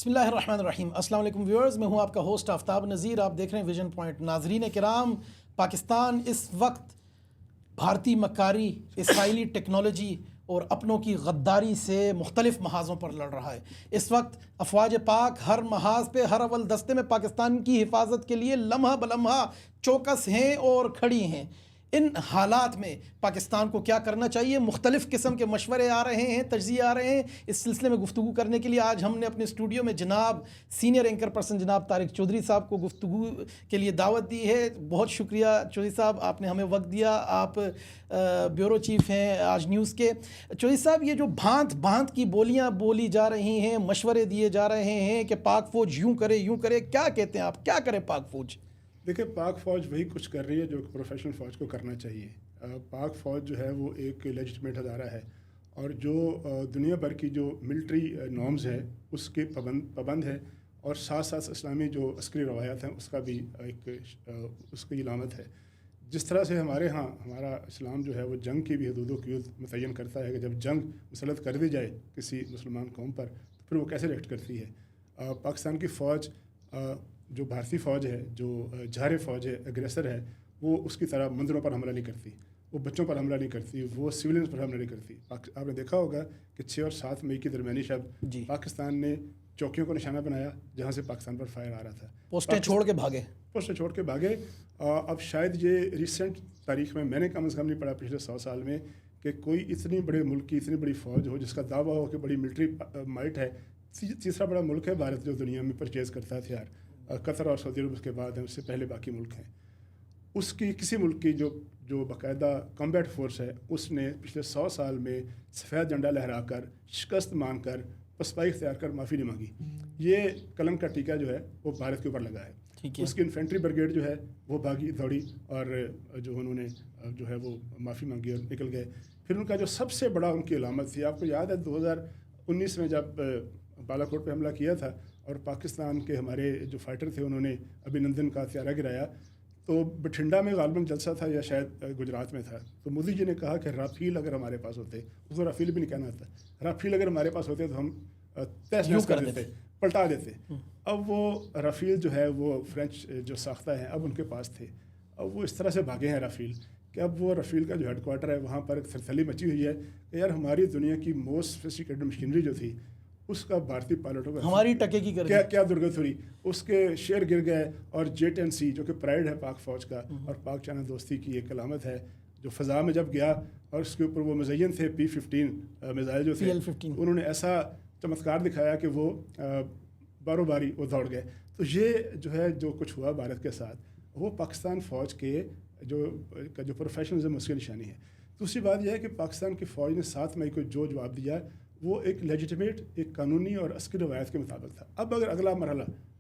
بسم اللہ الرحمن الرحیم. السلام علیکم ویورز، میں ہوں آپ کا ہوسٹ آفتاب نذیر. آپ دیکھ رہے ہیں ویژن پوائنٹ. ناظرین کرام، پاکستان اس وقت بھارتی مکاری، اسرائیلی ٹیکنالوجی اور اپنوں کی غداری سے مختلف محاذوں پر لڑ رہا ہے. اس وقت افواج پاک ہر محاذ پہ، ہر اول دستے میں پاکستان کی حفاظت کے لیے لمحہ بلمحہ چوکس ہیں اور کھڑی ہیں. ان حالات میں پاکستان کو کیا کرنا چاہیے؟ مختلف قسم کے مشورے آ رہے ہیں، تجزیے آ رہے ہیں. اس سلسلے میں گفتگو کرنے کے لیے آج ہم نے اپنے اسٹوڈیو میں جناب سینئر اینکر پرسن جناب طارق چودھری صاحب کو گفتگو کے لیے دعوت دی ہے. بہت شکریہ چودھری صاحب، آپ نے ہمیں وقت دیا. آپ بیورو چیف ہیں آج نیوز کے. چودھری صاحب، یہ جو بھانت بھانت کی بولیاں بولی جا رہی ہیں، مشورے دیے جا رہے ہیں کہ پاک فوج یوں کرے یوں کرے، کیا کہتے ہیں آپ؟ کیا کرے پاک فوج؟ دیکھیں، پاک فوج وہی کچھ کر رہی ہے جو پروفیشنل فوج کو کرنا چاہیے. پاک فوج جو ہے وہ ایک لیجٹمیٹ ادارہ ہے اور جو دنیا بھر کی جو ملٹری نارمز ہے اس کے پابند ہے، اور ساتھ ساتھ اسلامی جو عسکری روایات ہیں اس کا بھی ایک اس کی علامت ہے. جس طرح سے ہمارے ہاں ہمارا اسلام جو ہے وہ جنگ کی بھی حدود و قیود متعین کرتا ہے کہ جب جنگ مسلط کر دی جائے کسی مسلمان قوم پر تو پھر وہ کیسے ریئیکٹ کرتی ہے. پاکستان کی فوج جو بھارتی فوج ہے، جو جارح فوج ہے، اگریسر ہے، وہ اس کی طرح مندروں پر حملہ نہیں کرتی، وہ بچوں پر حملہ نہیں کرتی، وہ سویلینز پر حملہ نہیں کرتی. آپ نے دیکھا ہوگا کہ 6 اور 7 مئی کی درمیانی شب پاکستان نے چوکیوں کو نشانہ بنایا جہاں سے پاکستان پر فائر آ رہا تھا. پوسٹیں چھوڑ کے بھاگے. اب شاید یہ ریسنٹ تاریخ میں نے کم از کم نہیں پڑھا پچھلے 100 سال میں کہ کوئی اتنی بڑے ملک کی اتنی بڑی فوج ہو جس کا دعویٰ ہو کہ بڑی ملٹری مائٹ ہے. تیسرا بڑا ملک ہے بھارت جو دنیا میں پرچیز کرتا ہے ہتھیار. قطر اور سعودی عرب اس کے بعد ہیں، اس سے پہلے باقی ملک ہیں. اس کی کسی ملک کی جو باقاعدہ کمبیٹ فورس ہے اس نے پچھلے 100 سال میں سفید جھنڈا لہرا کر، شکست مان کر، پسپائی اختیار کر معافی نہیں مانگی. یہ قلم کا ٹیکہ جو ہے وہ بھارت کے اوپر لگا ہے. اس کی انفینٹری بریگیڈ جو ہے وہ بھاگی دوڑی اور جو انہوں نے جو ہے وہ معافی مانگی اور نکل گئے. پھر ان کا جو سب سے بڑا ان کی علامت تھی، آپ کو یاد ہے 2019 میں جب بالا کوٹ پہ حملہ کیا تھا اور پاکستان کے ہمارے جو فائٹر تھے انہوں نے ابھینندن کا ہتھیارہ گرایا، تو بٹھنڈا میں غالباً جلسہ تھا یا شاید گجرات میں تھا. تو مودی جی نے کہا کہ رافیل اگر ہمارے پاس ہوتے، اس کو رافیل بھی نہیں کہنا تھا، رافیل اگر ہمارے پاس ہوتے تو ہم تیس نیس کر دیتے، پلٹا دیتے. اب وہ رافیل جو ہے وہ فرینچ جو ساختہ ہیں اب ان کے پاس تھے. اب وہ اس طرح سے بھاگے ہیں رافیل کہ اب وہ رافیل کا جو ہیڈ کوارٹر ہے وہاں پر ایک تھرتھلی مچی ہوئی ہے کہ یار ہماری دنیا کی موسٹ سوفسٹیکیٹڈ مشینری جو تھی اس کا بھارتی پائلٹوں کا ہماری ٹکے کی کیا درگت ہوئی. اس کے شیر گر گئے. اور J-10C جو کہ پرائڈ ہے پاک فوج کا اور پاک چائنا دوستی کی ایک علامت ہے، جو فضا میں جب گیا اور اس کے اوپر وہ مزین تھے P-15 میزائل جو تھے، انہوں نے ایسا چمتکار دکھایا کہ وہ بارو باری وہ دوڑ گئے. تو یہ جو ہے جو کچھ ہوا بھارت کے ساتھ وہ پاکستان فوج کے جو پروفیشنلزم اس کی نشانی ہے. دوسری بات یہ ہے کہ پاکستان کی فوج نے 7 مئی کو جو جواب دیا وہ ایک لیجٹمیٹ، ایک قانونی اور عسکری روایت کے مطابق تھا. اب اگر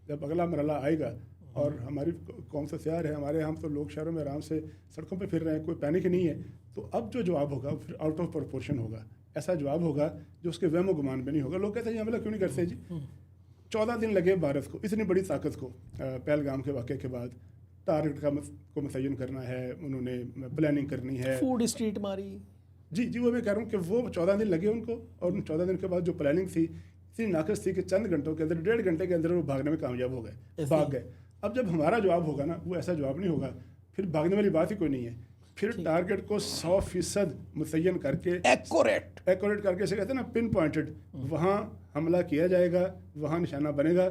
جب اگلا مرحلہ آئے گا اور ہماری قوم تو تیار ہے، ہمارے ہم تو لوگ شہروں میں آرام سے سڑکوں پہ پھر رہے ہیں، کوئی پینک نہیں ہے، تو اب جو جواب ہوگا پھر آؤٹ آف پروپورشن ہوگا. ایسا جواب ہوگا جو اس کے وہم و گمان میں نہیں ہوگا. لوگ کہتے ہیں یہ حملہ کیوں نہیں کرتے جی؟ 14 دن لگے بھارت کو اتنی بڑی طاقت کو پہلگام کے واقعے کے بعد ٹارگٹ کو متعین کرنا ہے، انہوں نے پلاننگ کرنی ہے، فوڈ اسٹریٹ ماری. جی وہ میں کہہ رہا ہوں کہ وہ 14 دن لگے ان کو، اور ان 14 دن کے بعد جو پلاننگ تھی اتنی ناقص تھی کہ چند گھنٹوں کے اندر 1.5 گھنٹے کے اندر وہ بھاگنے میں کامیاب ہو گئے، بھاگ گئے. اب جب ہمارا جواب ہوگا نا وہ ایسا جواب نہیں ہوگا، پھر بھاگنے والی بات ہی کوئی نہیں ہے. پھر ٹارگٹ کو 100% متعین کر کے ایکوریٹ کر کے، اسے کہتے ہیں نا پن پوائنٹڈ، وہاں حملہ کیا جائے گا، وہاں نشانہ بنے گا،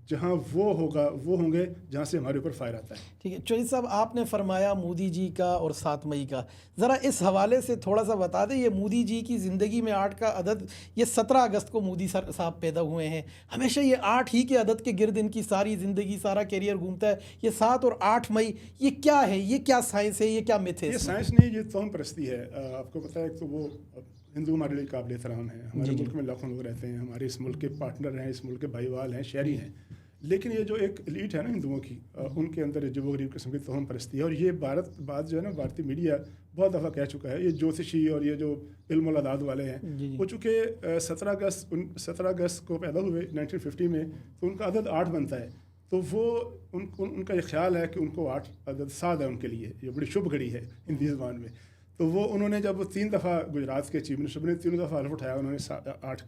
جہاں وہ ہوگا وہ ہوں گے جہاں سے ہمارے اوپر فائر آتا ہے. ٹھیک ہے چودھری صاحب، آپ نے فرمایا مودی جی کا اور 7 مئی کا، ذرا اس حوالے سے تھوڑا سا بتا دیں. یہ مودی جی کی زندگی میں 8 کا عدد، یہ 17 اگست کو مودی صاحب پیدا ہوئے ہیں. ہمیشہ یہ 8 ہی کے عدد کے گرد ان کی ساری زندگی، سارا کیریئر گھومتا ہے. یہ 7 اور 8 مئی یہ کیا ہے؟ یہ کیا سائنس ہے؟ یہ کیا میتھ ہے؟ یہ سائنس نہیں، یہ توہم پرستی ہے. آپ کو پتہ ہے تو وہ ہندو ہمارے لیے قابل احترام ہیں، ہمارے ملک میں لاکھوں لوگ رہتے ہیں، ہمارے اس ملک کے پارٹنر ہیں، اس ملک کے بھائی وال ہیں، شہری ہیں. لیکن یہ جو ایک ایلیٹ ہے نا ہندوؤں کی، ان کے اندر عجیب و غریب قسم کی توہم پرستی ہے. اور یہ بات جو ہے نا بھارتی میڈیا بہت دفعہ کہہ چکا ہے. یہ جوتشی اور یہ جو علم العداد والے ہیں وہ چونکہ 17 اگست کو پیدا ہوئے 1950 میں، تو ان کا عدد 8 بنتا ہے. تو وہ ان کا یہ خیال ہے کہ ان کو 8 عدد سعد ہے ان کے لیے، یہ بڑی شبھ گھڑی ہے ہندی زبان میں. تو وہ انہوں نے جب 3 دفعہ گجرات کے چیف منسٹر نے 3 دفعہ حلف اٹھایا انہوں نے 8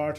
8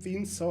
$300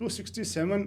267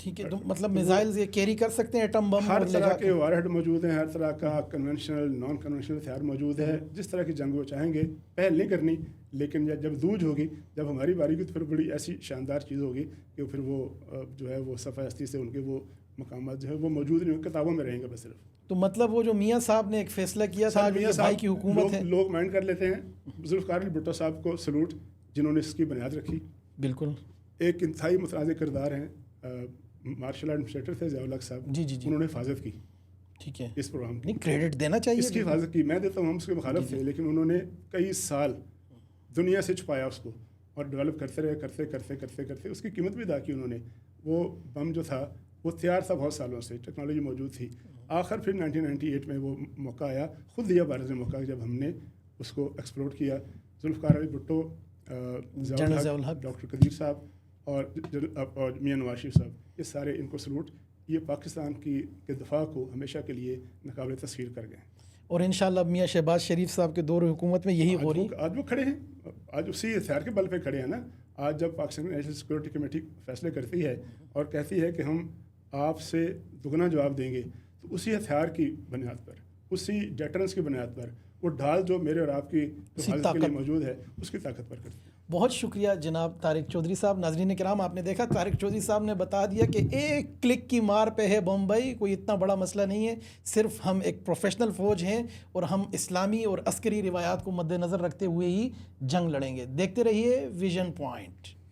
ٹھیک ہے، تو مطلب میزائلز یہ کیری کر سکتے ہیں ایٹم بم؟ ہر طرح کے وار ہیڈ موجود ہیں، ہر طرح کا کنونشنل نان کنونشنل ہتھیار موجود ہے. جس طرح کی جنگ وہ چاہیں گے، پہل نہیں کرنی، لیکن جب دوج ہوگی، جب ہماری باری کی، تو پھر بڑی ایسی شاندار چیز ہوگی کہ پھر وہ جو ہے وہ صفحہ ہستی سے ان کے وہ مقامات جو ہے وہ موجود نہیں، کتابوں میں رہیں گے بس صرف. تو مطلب وہ جو میاں صاحب نے ایک فیصلہ کیا تھا کہ بھائی کی حکومت ہے، لوگ مائنڈ کر لیتے ہیں. ذوالفقار علی بھٹو صاحب کو سلوٹ، جنہوں نے اس کی بنیاد رکھی. بالکل ایک انتہائی متنازع کردار ہیں، مارشل ایڈمنسٹریٹر تھے ضیاء الحق صاحب. جی انہوں نے حفاظت کی ٹھیک ہے، اس پروگرام کی، نہیں کریڈٹ دینا چاہیے، اس کی حفاظت کی. میں دیتا ہوں، ہم اس کے مخالف تھے، لیکن انہوں نے کئی سال دنیا سے چھپایا اس کو اور ڈیولپ کرتے رہے، کرتے کرتے کرتے کرتے اس کی قیمت بھی ادا کی انہوں نے. وہ بم جو تھا وہ تیار تھا بہت سالوں سے، ٹیکنالوجی موجود تھی. آخر پھر 1998 میں وہ موقع آیا، خود دیا بھارت نے موقع، جب ہم نے اس کو ایکسپلور کیا. ذوالفقار علی بھٹو، ضیاء الحق، ڈاکٹر قدیر صاحب اور میاں نواز شریف صاحب، یہ سارے ان کو سلوٹ. یہ پاکستان کے دفاع کو ہمیشہ کے لیے ناقابل تسخیر کر گئے. اور انشاءاللہ میاں شہباز شریف صاحب کے دور حکومت میں یہی ہو رہی ہے. آج وہ کھڑے ہیں، آج اسی ہتھیار کے بل پہ کھڑے ہیں نا. آج جب پاکستان نیشنل سیکورٹی کمیٹی فیصلے کرتی ہے اور کہتی ہے کہ ہم آپ سے دگنا جواب دیں گے، تو اسی ہتھیار کی بنیاد پر، اسی ڈیٹرنس کی بنیاد پر، وہ ڈھال جو میرے اور آپ کی حفاظت کے لیے موجود ہے، اس کی طاقت پر کرتے ہیں. بہت شکریہ جناب طارق چودھری صاحب. ناظرین کرام، آپ نے دیکھا طارق چودھری صاحب نے بتا دیا کہ ایک کلک کی مار پہ ہے بمبئی، کوئی اتنا بڑا مسئلہ نہیں ہے. صرف ہم ایک پروفیشنل فوج ہیں اور ہم اسلامی اور عسکری روایات کو مد نظر رکھتے ہوئے ہی جنگ لڑیں گے. دیکھتے رہیے ویژن پوائنٹ.